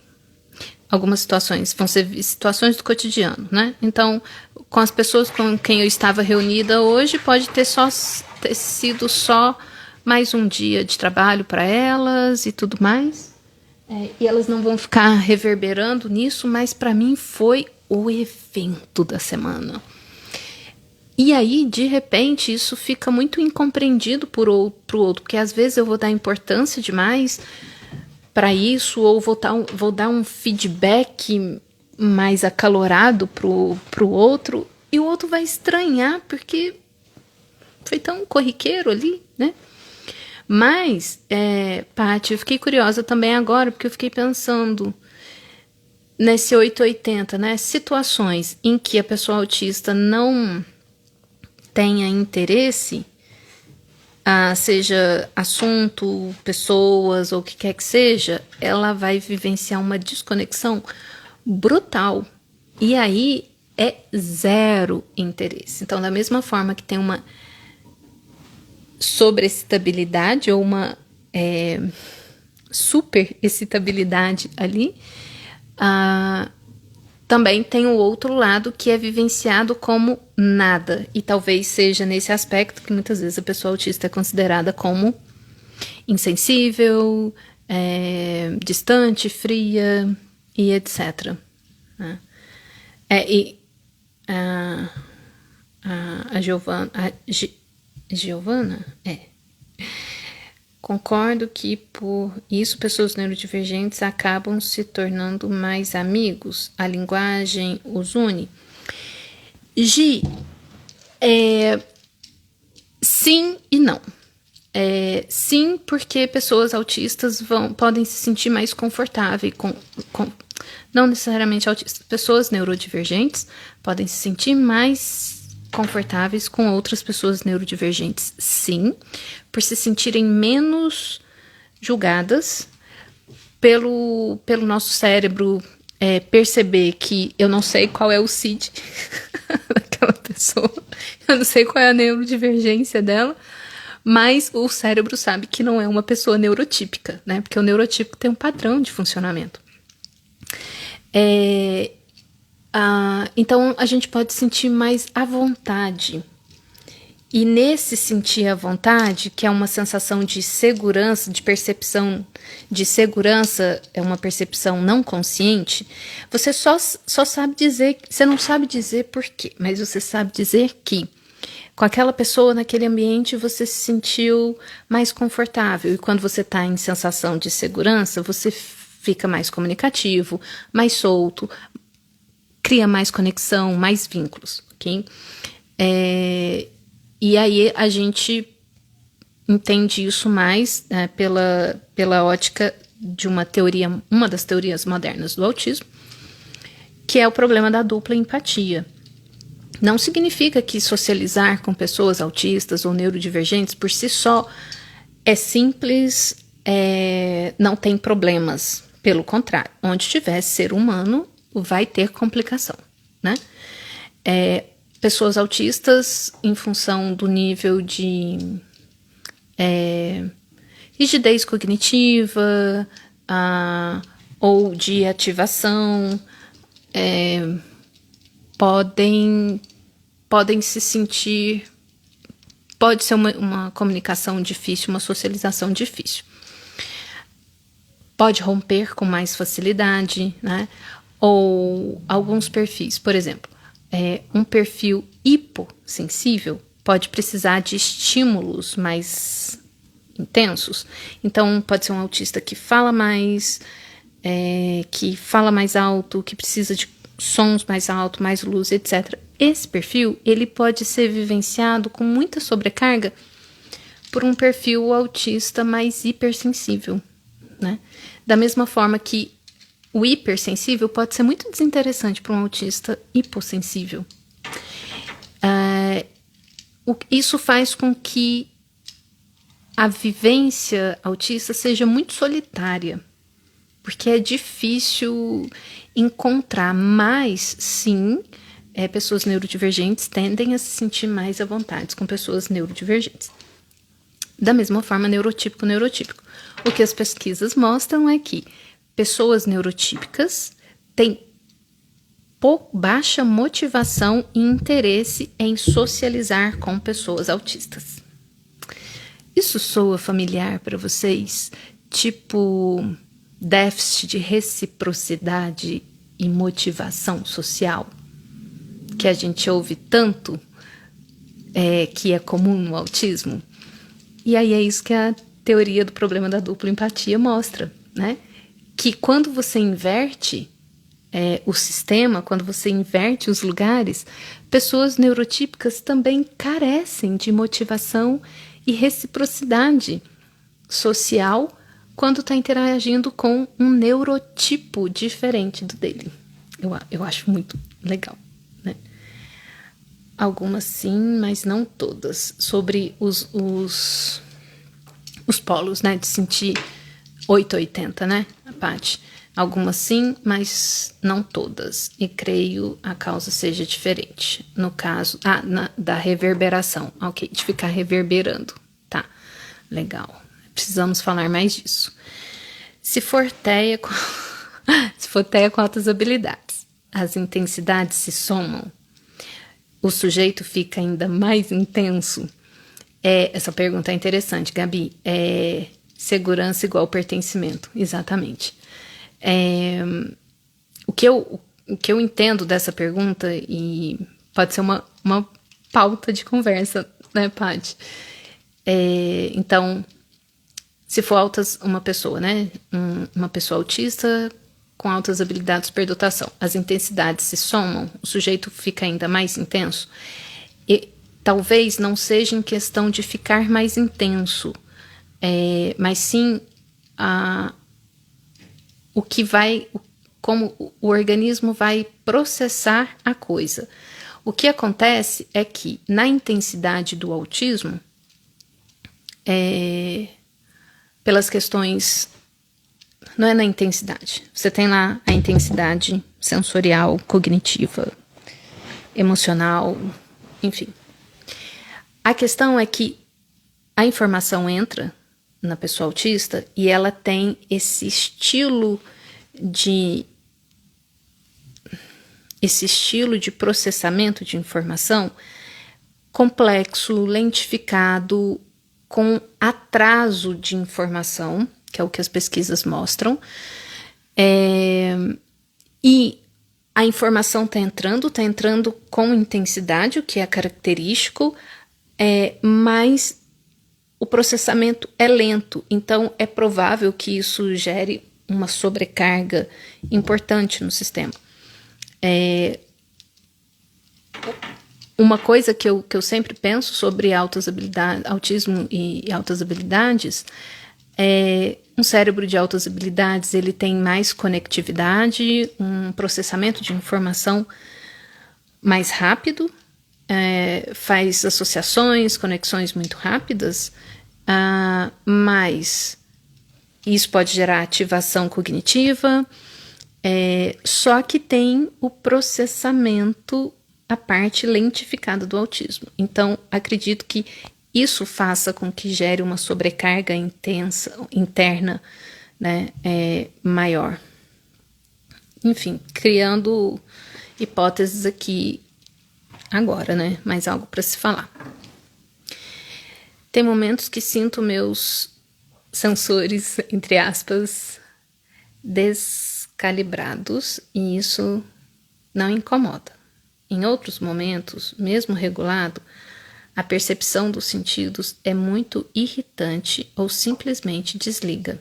Algumas situações vão ser situações do cotidiano, né? Então, com as pessoas com quem eu estava reunida hoje, pode ter sido só mais um dia de trabalho para elas e tudo mais. E elas não vão ficar reverberando nisso, mas para mim foi o evento da semana. E aí, de repente, isso fica muito incompreendido pro outro, porque às vezes eu vou dar importância demais para isso, ou vou dar um feedback mais acalorado pro outro, e o outro vai estranhar, porque foi tão corriqueiro ali, né? Mas, Paty, eu fiquei curiosa também agora, porque eu fiquei pensando nesse 880, né? Situações em que a pessoa autista não tenha interesse, seja assunto, pessoas ou o que quer que seja, ela vai vivenciar uma desconexão brutal. E aí é zero interesse. Então, da mesma forma que tem uma sobreexcitabilidade ou uma super excitabilidade ali, também tem o outro lado que é vivenciado como nada. E talvez seja nesse aspecto que muitas vezes a pessoa autista é considerada como insensível, distante, fria e etc. Né? A Giovana? Concordo que por isso pessoas neurodivergentes acabam se tornando mais amigos. A linguagem os une. Gi, sim e não. Sim, porque pessoas autistas podem se sentir mais confortáveis não necessariamente autistas. Pessoas neurodivergentes podem se sentir mais confortáveis com outras pessoas neurodivergentes, sim, por se sentirem menos julgadas pelo nosso cérebro perceber que eu não sei qual é o CID daquela pessoa, eu não sei qual é a neurodivergência dela, mas o cérebro sabe que não é uma pessoa neurotípica, né? Porque o neurotípico tem um padrão de funcionamento. Então a gente pode sentir mais à vontade. E nesse sentir à vontade, que é uma sensação de segurança, de percepção de segurança, é uma percepção não consciente, você só sabe dizer, você não sabe dizer por quê, mas você sabe dizer que com aquela pessoa, naquele ambiente, você se sentiu mais confortável. E quando você está em sensação de segurança, você fica mais comunicativo, mais solto, cria mais conexão, mais vínculos, ok? E aí a gente entende isso mais pela ótica de uma das teorias modernas do autismo, que é o problema da dupla empatia. Não significa que socializar com pessoas autistas ou neurodivergentes por si só é simples, não tem problemas. Pelo contrário, onde tiver ser humano, vai ter complicação, né? Pessoas autistas, em função do nível de rigidez cognitiva ou de ativação, podem se sentir, pode ser uma comunicação difícil, uma socialização difícil. Pode romper com mais facilidade, né? Ou alguns perfis, por exemplo, um perfil hipossensível pode precisar de estímulos mais intensos. Então, pode ser um autista que fala mais alto, que precisa de sons mais altos, mais luz, etc. Esse perfil, ele pode ser vivenciado com muita sobrecarga por um perfil autista mais hipersensível, né? Da mesma forma que o hipersensível pode ser muito desinteressante para um autista hipossensível. Isso faz com que a vivência autista seja muito solitária, porque é difícil encontrar, mas sim, pessoas neurodivergentes tendem a se sentir mais à vontade com pessoas neurodivergentes. Da mesma forma, neurotípico. O que as pesquisas mostram é que pessoas neurotípicas têm baixa motivação e interesse em socializar com pessoas autistas. Isso soa familiar para vocês? Tipo, déficit de reciprocidade e motivação social, que a gente ouve tanto, que é comum no autismo. E aí é isso que a teoria do problema da dupla empatia mostra, né? Que quando você inverte o sistema, quando você inverte os lugares, pessoas neurotípicas também carecem de motivação e reciprocidade social quando está interagindo com um neurotipo diferente do dele. Eu acho muito legal, né? Algumas sim, mas não todas. Sobre os polos, né? De sentir 880, né, Paty? Algumas sim, mas não todas. E creio a causa seja diferente. No caso, da reverberação. Ok, de ficar reverberando. Tá, legal. Precisamos falar mais disso. Se for TEA com altas habilidades, as intensidades se somam, o sujeito fica ainda mais intenso. Essa pergunta é interessante, Gabi. Segurança igual pertencimento, exatamente. O que eu entendo dessa pergunta, e pode ser uma pauta de conversa, né, Paty? Então, se for uma pessoa, né, uma pessoa autista com altas habilidades de superdotação, as intensidades se somam, o sujeito fica ainda mais intenso. E talvez não seja em questão de ficar mais intenso, mas sim como o organismo vai processar a coisa. O que acontece é que na intensidade do autismo, pelas questões, não é na intensidade, você tem lá a intensidade sensorial, cognitiva, emocional, enfim. A questão é que a informação entra na pessoa autista e ela tem esse estilo de processamento de informação complexo, lentificado, com atraso de informação, que é o que as pesquisas mostram, e a informação está entrando com intensidade, o que é característico, mas o processamento é lento, então é provável que isso gere uma sobrecarga importante no sistema. Uma coisa que eu sempre penso sobre autismo e altas habilidades um cérebro de altas habilidades, ele tem mais conectividade, um processamento de informação mais rápido, faz associações, conexões muito rápidas, mas isso pode gerar ativação cognitiva, só que tem o processamento, a parte lentificada do autismo. Então, acredito que isso faça com que gere uma sobrecarga interna, né, maior. Enfim, criando hipóteses aqui agora, né, mais algo para se falar. Tem momentos que sinto meus sensores, entre aspas, descalibrados e isso não incomoda. Em outros momentos, mesmo regulado, a percepção dos sentidos é muito irritante ou simplesmente desliga.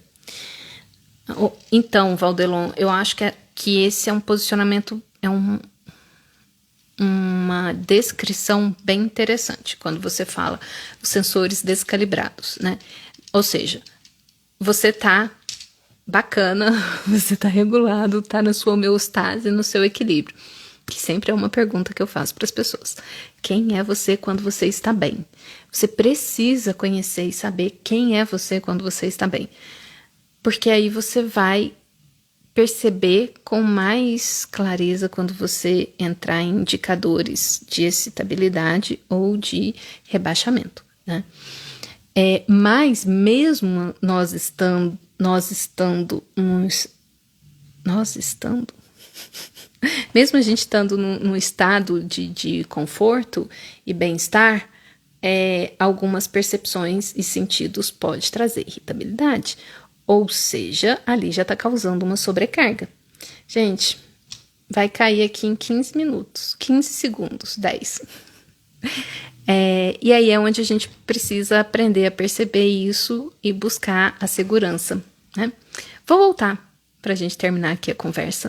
Então, Valdelon, eu acho que esse é um posicionamento, uma descrição bem interessante, quando você fala os sensores descalibrados, né? Ou seja, você tá bacana, você tá regulado, tá na sua homeostase, no seu equilíbrio. Que sempre é uma pergunta que eu faço para as pessoas. Quem é você quando você está bem? Você precisa conhecer e saber quem é você quando você está bem. Porque aí você vai perceber com mais clareza quando você entrar em indicadores de excitabilidade ou de rebaixamento, né? Mas mesmo nós estando mesmo a gente estando num estado de conforto e bem-estar, algumas percepções e sentidos pode trazer irritabilidade. Ou seja, ali já está causando uma sobrecarga. Gente, vai cair aqui em 15 minutos, 15 segundos, 10. E aí é onde a gente precisa aprender a perceber isso e buscar a segurança, né? Vou voltar para a gente terminar aqui a conversa